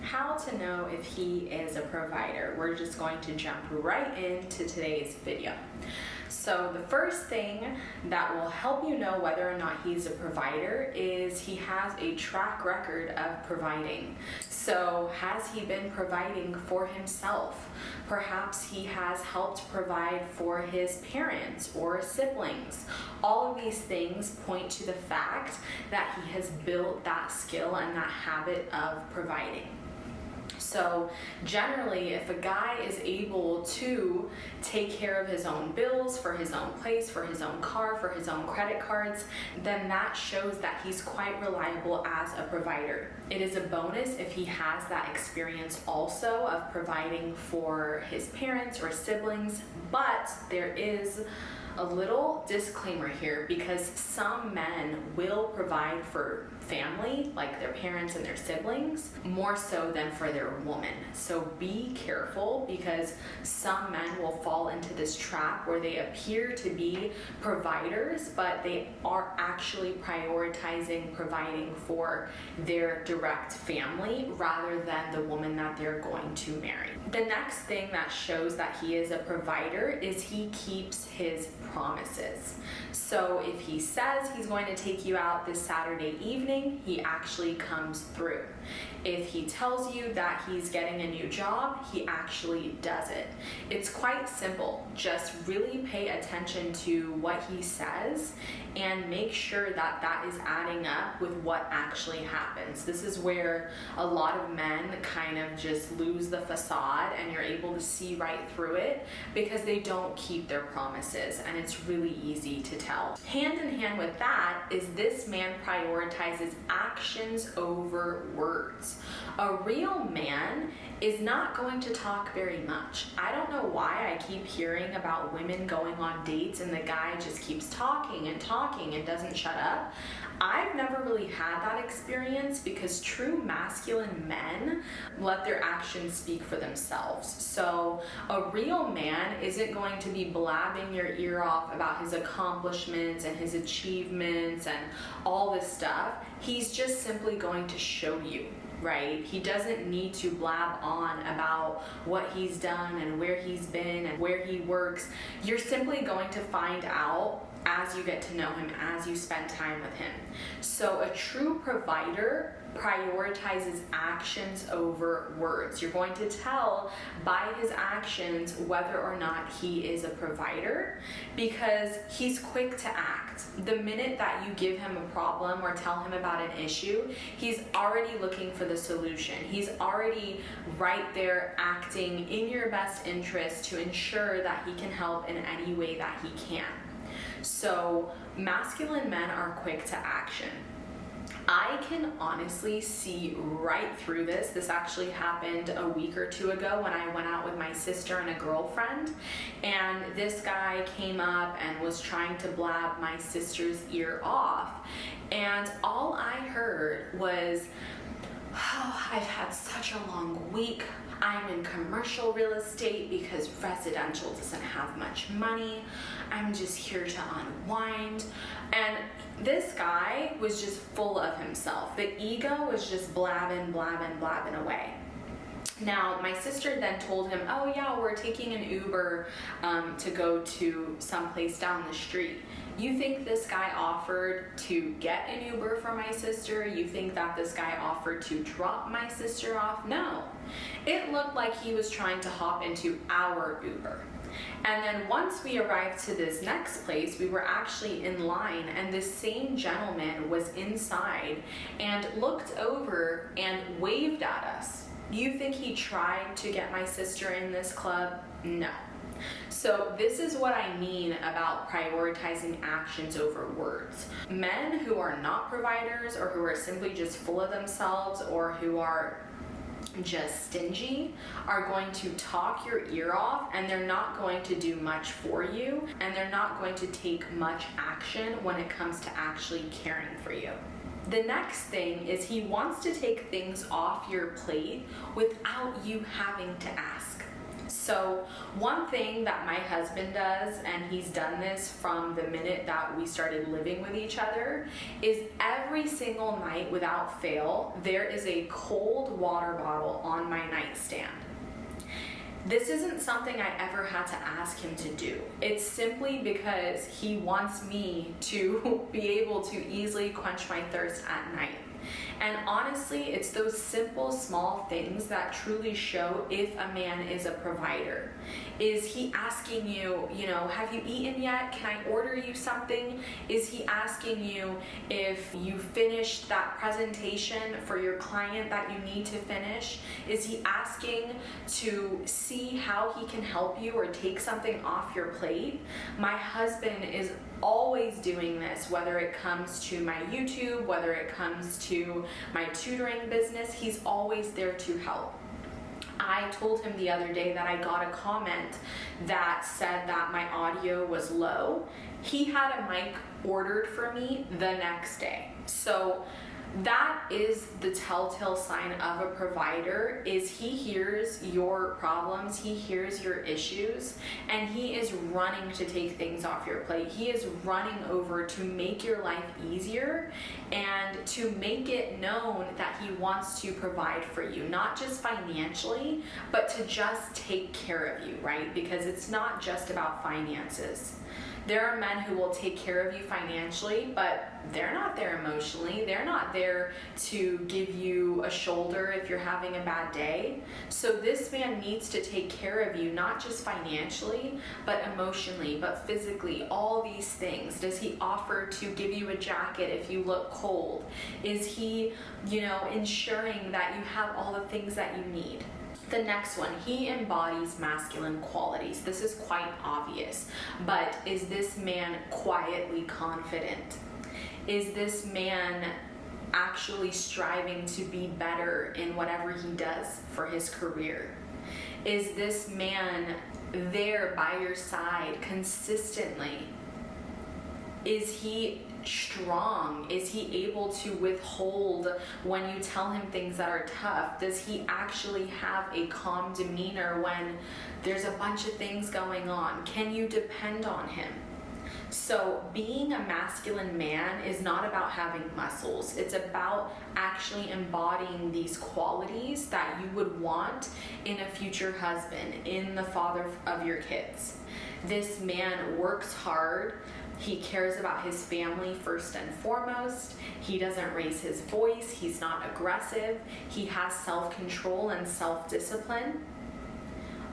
how to know if he is a provider. We're just going to jump right into today's video. So the first thing that will help you know whether or not he's a provider is he has a track record of providing. So has he been providing for himself? Perhaps he has helped provide for his parents or siblings. All of these things point to the fact that he has built that skill and that habit of providing. So generally, if a guy is able to take care of his own bills, for his own place, for his own car, for his own credit cards, then that shows that he's quite reliable as a provider. It is a bonus if he has that experience also of providing for his parents or siblings, but there is a little disclaimer here because some men will provide for family, like their parents and their siblings, more so than for their woman. So be careful because some men will fall into this trap where they appear to be providers, but they are actually prioritizing providing for their direct family rather than the woman that they're going to marry. The next thing that shows that he is a provider is he keeps his promises. So if he says he's going to take you out this Saturday evening, he actually comes through. If he tells you that he's getting a new job, he actually does it. It's quite simple. Just really pay attention to what he says and make sure that that is adding up with what actually happens. This is where a lot of men kind of just lose the facade and you're able to see right through it because they don't keep their promises, and it's really easy to tell. Hand in hand with that is this man prioritizes actions over words. A real man is not going to talk very much. I don't know why I keep hearing about women going on dates and the guy just keeps talking and talking and doesn't shut up. I've never really had that experience because true masculine men let their actions speak for themselves. So a real man isn't going to be blabbing your ear off about his accomplishments and his achievements and all this stuff. He's just simply going to show you. Right? He doesn't need to blab on about what he's done and where he's been and where he works. You're simply going to find out as you get to know him, as you spend time with him. So a true provider prioritizes actions over words. You're going to tell by his actions whether or not he is a provider because he's quick to act. The minute that you give him a problem or tell him about an issue, he's already looking for the solution. He's already right there acting in your best interest to ensure that he can help in any way that he can. So masculine men are quick to action. I can honestly see right through this. This actually happened a week or two ago when I went out with my sister and a girlfriend, and this guy came up and was trying to blab my sister's ear off, and all I heard was, "Oh, I've had such a long week. I'm in commercial real estate because residential doesn't have much money. I'm just here to unwind." And this guy was just full of himself. The ego was just blabbing away. Now, my sister then told him, "Oh yeah, we're taking an Uber to go to someplace down the street." You think this guy offered to get an Uber for my sister? You think that this guy offered to drop my sister off? No. It looked like he was trying to hop into our Uber. And then once we arrived to this next place, we were actually in line, and this same gentleman was inside and looked over and waved at us. You think he tried to get my sister in this club? No. So this is what I mean about prioritizing actions over words. Men who are not providers or who are simply just full of themselves or who are just stingy are going to talk your ear off, and they're not going to do much for you, and they're not going to take much action when it comes to actually caring for you. The next thing is he wants to take things off your plate without you having to ask. So one thing that my husband does, and he's done this from the minute that we started living with each other, is every single night without fail, there is a cold water bottle on my nightstand. This isn't something I ever had to ask him to do. It's simply because he wants me to be able to easily quench my thirst at night. And honestly, it's those simple, small things that truly show if a man is a provider. Is he asking you, have you eaten yet? Can I order you something? Is he asking you if you finished that presentation for your client that you need to finish? Is he asking to see how he can help you or take something off your plate? My husband is always doing this, whether it comes to my YouTube, whether it comes to my tutoring business, he's always there to help. I told him the other day that I got a comment that said that my audio was low. He had a mic ordered for me the next day. So that is the telltale sign of a provider, is he hears your problems, he hears your issues, and he is running to take things off your plate. He is running over to make your life easier and to make it known that he wants to provide for you, not just financially, but to just take care of you, right? Because it's not just about finances. There are men who will take care of you financially, but they're not there emotionally. They're not there to give you a shoulder if you're having a bad day. So this man needs to take care of you, not just financially, but emotionally, but physically, all these things. Does he offer to give you a jacket if you look cold? Is he, ensuring that you have all the things that you need? The next one, he embodies masculine qualities. This is quite obvious, but is this man quietly confident? Is this man actually striving to be better in whatever he does for his career? Is this man there by your side consistently? Is he strong? Is he able to withhold when you tell him things that are tough? Does he actually have a calm demeanor when there's a bunch of things going on? Can you depend on him? So being a masculine man is not about having muscles. It's about actually embodying these qualities that you would want in a future husband, in the father of your kids. This man works hard. He cares about his family first and foremost. He doesn't raise his voice. He's not aggressive. He has self-control and self-discipline.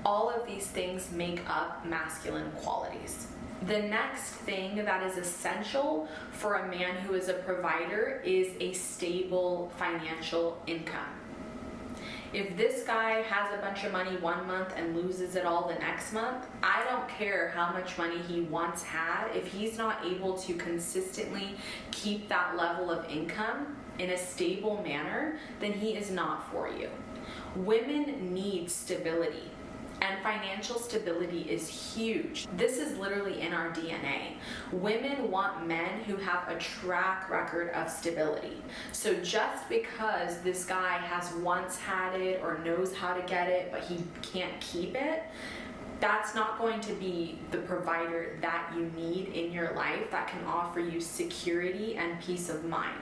All of these things make up masculine qualities. The next thing that is essential for a man who is a provider is a stable financial income. If this guy has a bunch of money one month and loses it all the next month, I don't care how much money he once had. If he's not able to consistently keep that level of income in a stable manner, then he is not for you. Women need stability. And financial stability is huge. This is literally in our DNA. Women want men who have a track record of stability. So just because this guy has once had it or knows how to get it, but he can't keep it, that's not going to be the provider that you need in your life that can offer you security and peace of mind.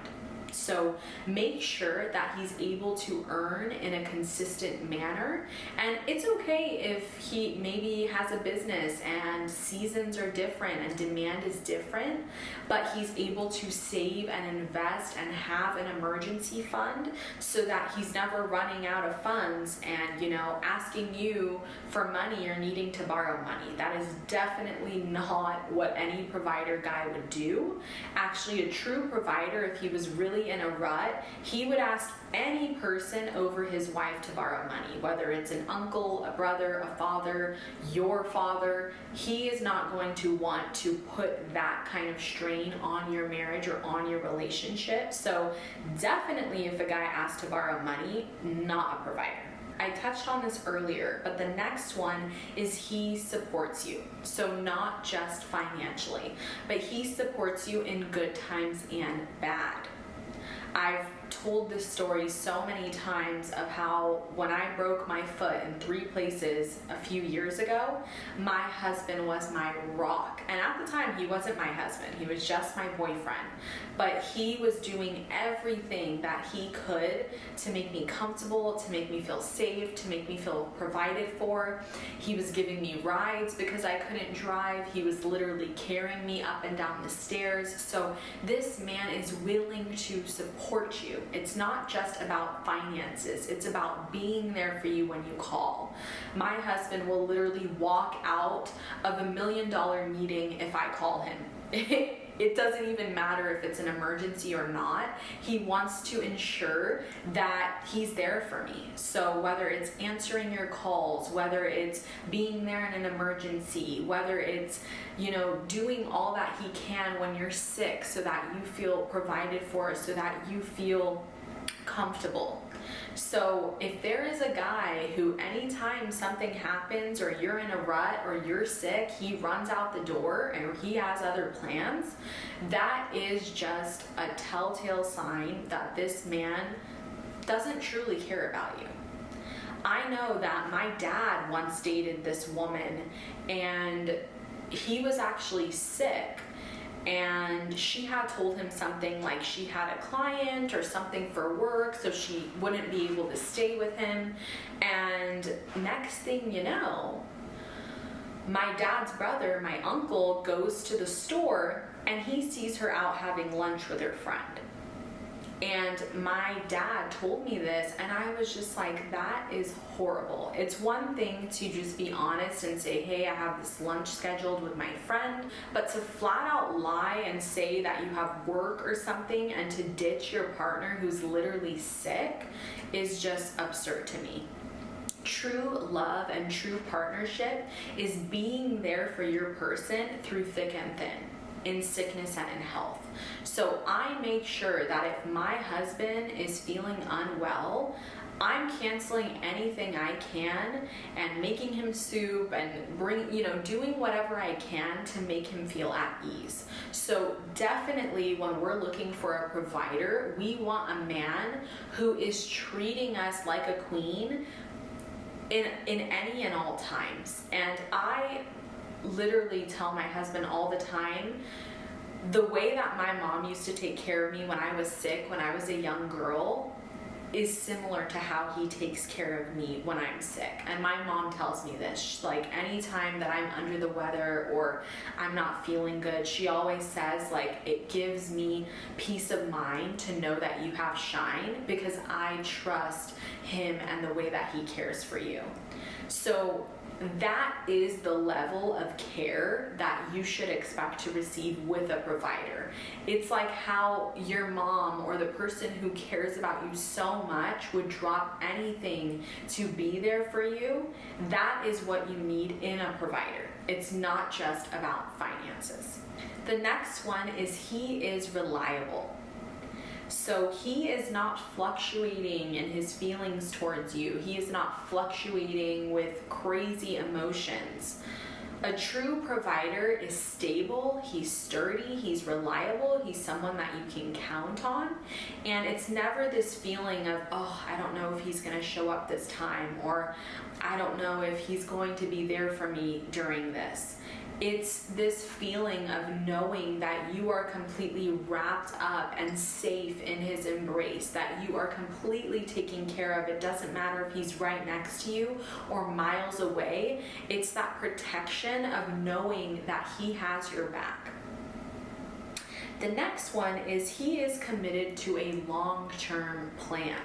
So make sure that he's able to earn in a consistent manner. And it's okay if he maybe has a business and seasons are different and demand is different, but he's able to save and invest and have an emergency fund so that he's never running out of funds and, asking you for money or needing to borrow money. That is definitely not what any provider guy would do. Actually, a true provider, if he was really in a rut, he would ask any person over his wife to borrow money, whether it's an uncle, a brother, a father, your father. He is not going to want to put that kind of strain on your marriage or on your relationship. So definitely if a guy asks to borrow money, not a provider. I touched on this earlier, but the next one is he supports you. So not just financially, but he supports you in good times and bad. I've told this story so many times of how when I broke my foot in 3 places a few years ago, my husband was my rock. And at the time, he wasn't my husband. He was just my boyfriend. But he was doing everything that he could to make me comfortable, to make me feel safe, to make me feel provided for. He was giving me rides because I couldn't drive. He was literally carrying me up and down the stairs. So this man is willing to support you. It's not just about finances. It's about being there for you when you call. My husband will literally walk out of $1 million meeting if I call him. It doesn't even matter if it's an emergency or not. He wants to ensure that he's there for me. So whether it's answering your calls, whether it's being there in an emergency, whether it's, doing all that he can when you're sick so that you feel provided for, so that you feel comfortable. So if there is a guy who anytime something happens or you're in a rut or you're sick, he runs out the door and he has other plans, that is just a telltale sign that this man doesn't truly care about you. I know that my dad once dated this woman and he was actually sick. And she had told him something like she had a client or something for work, so she wouldn't be able to stay with him. And next thing you know, my dad's brother, my uncle, goes to the store and he sees her out having lunch with her friend. And my dad told me this and I was just like, that is horrible. It's one thing to just be honest and say, hey, I have this lunch scheduled with my friend, but to flat out lie and say that you have work or something and to ditch your partner who's literally sick is just absurd to me. True love and true partnership is being there for your person through thick and thin, in sickness and in health. So I make sure that if my husband is feeling unwell, I'm canceling anything I can and making him soup and doing whatever I can to make him feel at ease. So definitely when we're looking for a provider, we want a man who is treating us like a queen in any and all times. And I literally tell my husband all the time, the way that my mom used to take care of me when I was sick, when I was a young girl, is similar to how he takes care of me when I'm sick. And my mom tells me this, like anytime that I'm under the weather or I'm not feeling good, she always says like, it gives me peace of mind to know that you have shine because I trust him and the way that he cares for you. So that is the level of care that you should expect to receive with a provider. It's like how your mom or the person who cares about you so much would drop anything to be there for you. That is what you need in a provider. It's not just about finances. The next one is he is reliable. So he is not fluctuating in his feelings towards you. He is not fluctuating with crazy emotions. A true provider is stable, he's sturdy, he's reliable, he's someone that you can count on. And it's never this feeling of, oh, I don't know if he's going to show up this time, or I don't know if he's going to be there for me during this. It's this feeling of knowing that you are completely wrapped up and safe in his embrace, that you are completely taken care of. It doesn't matter if he's right next to you or miles away. It's that protection of knowing that he has your back. The next one is he is committed to a long-term plan.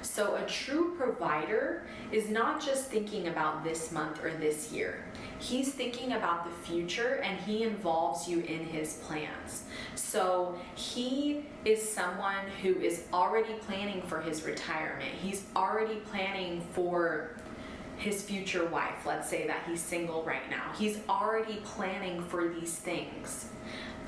So a true provider is not just thinking about this month or this year. He's thinking about the future and he involves you in his plans. So he is someone who is already planning for his retirement. He's already planning for his future wife. Let's say that he's single right now. He's already planning for these things.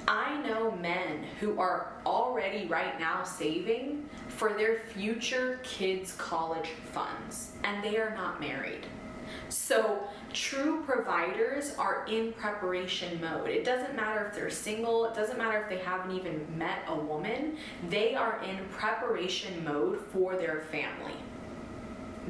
I know men who are already right now saving for their future kids' college funds, and they are not married. So true providers are in preparation mode. It doesn't matter if they're single, it doesn't matter if they haven't even met a woman, they are in preparation mode for their family.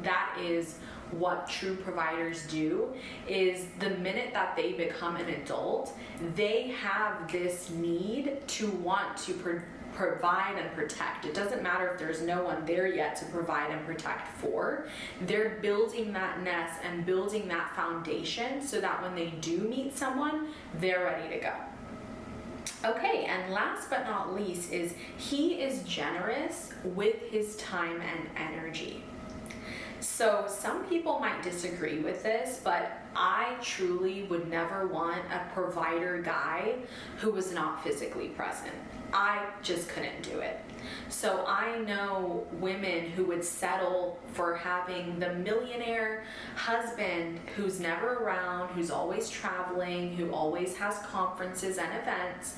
That is what true providers do. Is the minute that they become an adult, they have this need to want to provide and protect. It doesn't matter if there's no one there yet to provide and protect for. They're building that nest and building that foundation so that when they do meet someone, they're ready to go. Okay, and last but not least is he is generous with his time and energy. So some people might disagree with this, but I truly would never want a provider guy who was not physically present. I just couldn't do it. So I know women who would settle for having the millionaire husband who's never around, who's always traveling, who always has conferences and events,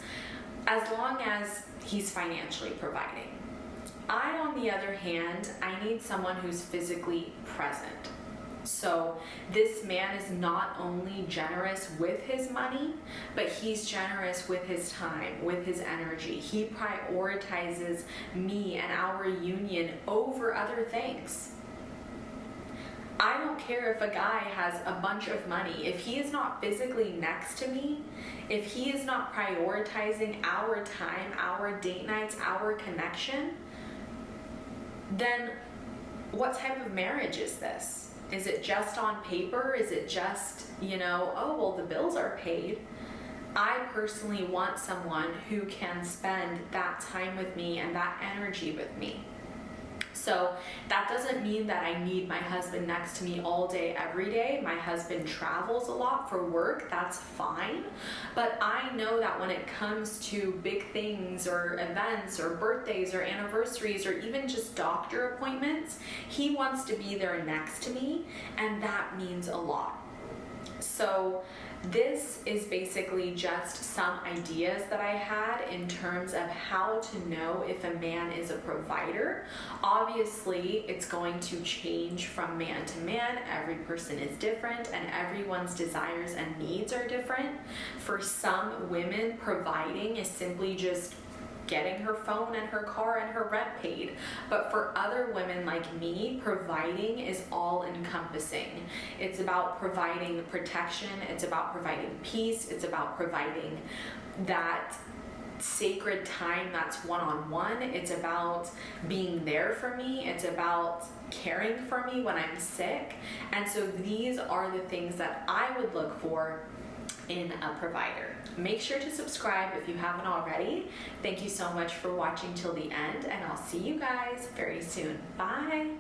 as long as he's financially providing. I, on the other hand, I need someone who's physically present. So this man is not only generous with his money, but he's generous with his time, with his energy. He prioritizes me and our union over other things. I don't care if a guy has a bunch of money. If he is not physically next to me, if he is not prioritizing our time, our date nights, our connection, then what type of marriage is this? Is it just on paper? Is it just, oh, well, the bills are paid? I personally want someone who can spend that time with me and that energy with me. So that doesn't mean that I need my husband next to me all day, every day. My husband travels a lot for work, that's fine. But I know that when it comes to big things or events or birthdays or anniversaries or even just doctor appointments, he wants to be there next to me, and that means a lot. So this is basically just some ideas that I had in terms of how to know if a man is a provider. Obviously, it's going to change from man to man. Every person is different and everyone's desires and needs are different. For some women, providing is simply just getting her phone and her car and her rent paid. But for other women like me, providing is all-encompassing. It's about providing protection, it's about providing peace, it's about providing that sacred time that's one-on-one. It's about being there for me. It's about caring for me when I'm sick. And so these are the things that I would look for in a provider. Make sure to subscribe if you haven't already. Thank you so much for watching till the end, and I'll see you guys very soon. Bye.